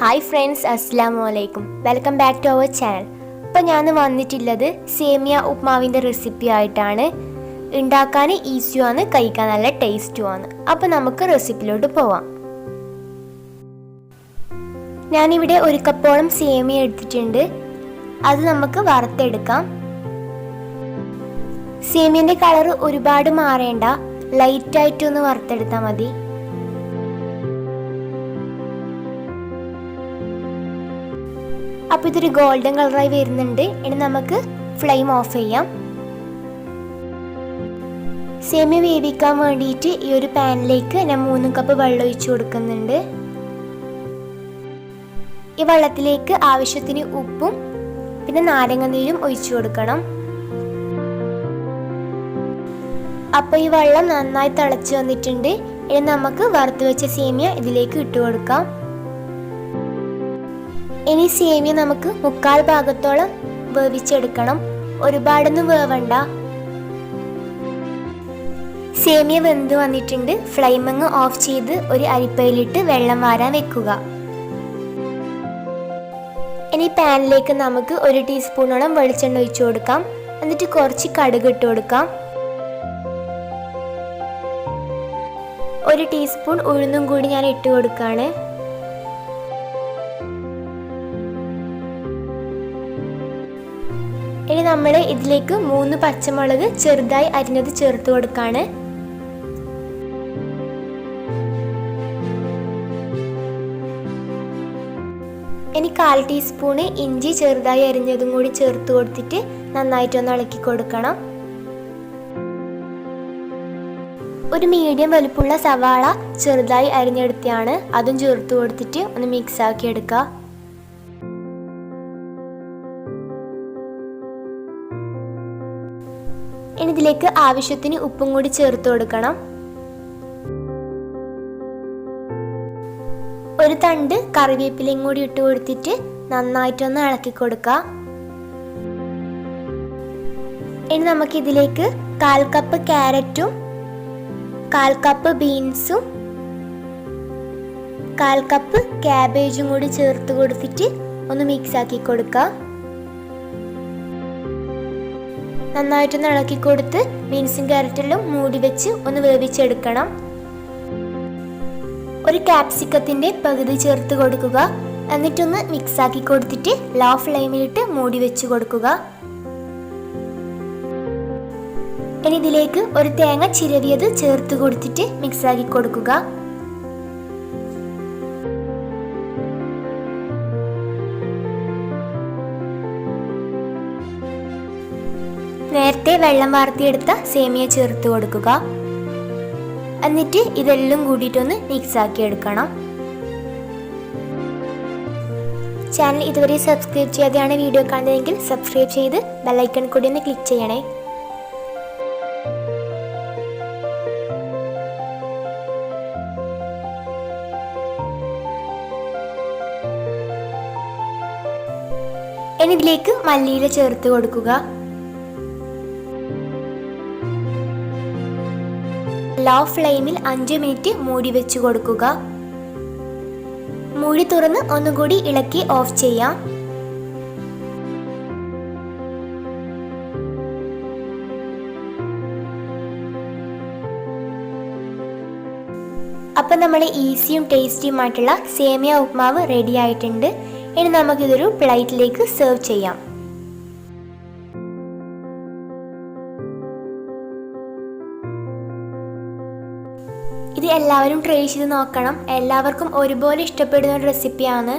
Hi friends, അസ്സലാമു അലൈക്കും. Welcome back to our channel. അപ്പോൾ ഞാൻ വന്നിട്ടുള്ളത് സേമിയ ഉപ്മാവിൻ്റെ റെസിപ്പി ആയിട്ടാണ്. ഉണ്ടാക്കാൻ ഈസിയുമാണ്, കഴിക്കാൻ നല്ല ടേസ്റ്റുമാണ്. അപ്പോൾ നമുക്ക് റെസിപ്പിയിലോട്ട് പോവാം. ഞാനിവിടെ 1 കപ്പോളം സേമിയ എടുത്തിട്ടുണ്ട്. അത് നമുക്ക് വറുത്തെടുക്കാം. സേമിയൻ്റെ കളർ ഒരുപാട് മാറേണ്ട, ലൈറ്റായിട്ടൊന്ന് വറുത്തെടുത്താൽ മതി. അപ്പോൾ ഇതൊരു ഗോൾഡൻ കളറായി വരുന്നുണ്ട്. ഇനി നമുക്ക് ഫ്ലെയിം ഓഫ് ചെയ്യാം. സേമിയ വേവിക്കാൻ വേണ്ടിയിട്ട് ഈ ഒരു പാനിലേക്ക് ഞാൻ 3 കപ്പ് വെള്ളം ഒഴിച്ചു കൊടുക്കുന്നുണ്ട്. ഈ വെള്ളത്തിലേക്ക് ആവശ്യത്തിന് ഉപ്പും പിന്നെ നാരങ്ങ നീരും ഒഴിച്ചു കൊടുക്കണം. അപ്പോൾ ഈ വെള്ളം നന്നായി തിളച്ച് വന്നിട്ടുണ്ട്. ഇനി നമുക്ക് വറുത്ത് വെച്ച സേമിയ ഇതിലേക്ക് ഇട്ട് കൊടുക്കാം. ഇനി സേമിയ നമുക്ക് 3/4 ഭാഗത്തോളം വേവിച്ചെടുക്കണം. ഒരുപാടൊന്നും വേവണ്ട. സേമിയ വെന്ത് വന്നിട്ടുണ്ട്. ഫ്ലെയിമിങ് ഓഫ് ചെയ്ത് ഒരു അരിപ്പയിലിട്ട് വെള്ളം വാരാൻ വെക്കുക. ഇനി പാനിലേക്ക് നമുക്ക് 1 ടീസ്പൂണോളം വെളിച്ചെണ്ണ ഒഴിച്ചു കൊടുക്കാം. എന്നിട്ട് കുറച്ച് കടുക് ഇട്ട് കൊടുക്കാം. 1 ടീസ്പൂൺ ഉഴുന്നും കൂടി ഞാൻ ഇട്ട് കൊടുക്കുകയാണ്. ഇനി നമ്മൾ ഇതിലേക്ക് 3 പച്ചമുളക് ചെറുതായി അരിഞ്ഞത് ചേർത്ത് കൊടുക്കുകയാണ്. ഇനി 1/4 ടീസ്പൂണ് ഇഞ്ചി ചെറുതായി അരിഞ്ഞതും കൂടി ചേർത്ത് കൊടുത്തിട്ട് നന്നായിട്ടൊന്ന് ഇളക്കി കൊടുക്കണം. ഒരു മീഡിയം വലുപ്പമുള്ള സവാള ചെറുതായി അരിഞ്ഞെടുത്താണ്, അതും ചേർത്ത് കൊടുത്തിട്ട് ഒന്ന് മിക്സ് ആക്കി എടുക്കുക. ഇനി ഇതിലേക്ക് ആവശ്യത്തിന് ഉപ്പും കൂടി ചേർത്ത് കൊടുക്കണം. 1 തണ്ട് കറിവേപ്പിലയും കൂടി ഇട്ട് കൊടുത്തിട്ട് നന്നായിട്ടൊന്ന് ഇളക്കി കൊടുക്കുക. ഇനി നമുക്ക് ഇതിലേക്ക് 1/4 കപ്പ് ക്യാരറ്റും 1/4 കപ്പ് ബീൻസും 1/4 കപ്പ് ക്യാബേജും കൂടി ചേർത്ത് കൊടുത്തിട്ട് ഒന്ന് മിക്സ് ആക്കി കൊടുക്കുക. നന്നായിട്ടൊന്ന് ഇളക്കി കൊടുത്ത് ബീൻസും ക്യാരറ്റെല്ലാം മൂടി വെച്ച് ഒന്ന് വേവിച്ചെടുക്കണം. ഒരു ക്യാപ്സിക്കത്തിൻ്റെ പകുതി ചേർത്ത് കൊടുക്കുക. എന്നിട്ടൊന്ന് മിക്സ് ആക്കി കൊടുത്തിട്ട് ലോ ഫ്ലെയിമിലിട്ട് മൂടി വെച്ച് കൊടുക്കുക. ഇനി ഇതിലേക്ക് ഒരു തേങ്ങ ചിരവിയത് ചേർത്ത് കൊടുത്തിട്ട് മിക്സ് ആക്കി കൊടുക്കുക. നേരത്തെ വെള്ളം വാർത്തിയെടുത്ത സേമിയ ചേർത്ത് കൊടുക്കുക. എന്നിട്ട് ഇതെല്ലാം കൂടിയിട്ടൊന്ന് മിക്സ് ആക്കി എടുക്കണം. ചാനൽ ഇതുവരെ സബ്സ്ക്രൈബ് ചെയ്യാതെയാണ് വീഡിയോ കാണുന്നതെങ്കിൽ സബ്സ്ക്രൈബ് ചെയ്ത് ബെല്ലൈക്കൺ കൂടി ഒന്ന് ക്ലിക്ക് ചെയ്യണേ. ഇനി ഇതിലേക്ക് മല്ലിയില ചേർത്ത് കൊടുക്കുക. ലോ ഫ്ലെയിമിൽ 5 മിനിറ്റ് മൂടി വെച്ച് കൊടുക്കുക. മൂടി തുറന്ന് ഒന്നുകൂടി ഇളക്കി ഓഫ് ചെയ്യാം. അപ്പം നമ്മൾ ഈസിയും ടേസ്റ്റിയുമായിട്ടുള്ള സേമിയ ഉപ്മാവ് റെഡി ആയിട്ടുണ്ട്. ഇനി നമുക്കിതൊരു പ്ലേറ്റിലേക്ക് സെർവ് ചെയ്യാം. ഇത് എല്ലാവരും ട്രൈ ചെയ്ത് നോക്കണം. എല്ലാവർക്കും ഒരുപോലെ ഇഷ്ടപ്പെടുന്ന ഒരു റെസിപ്പിയാണ്.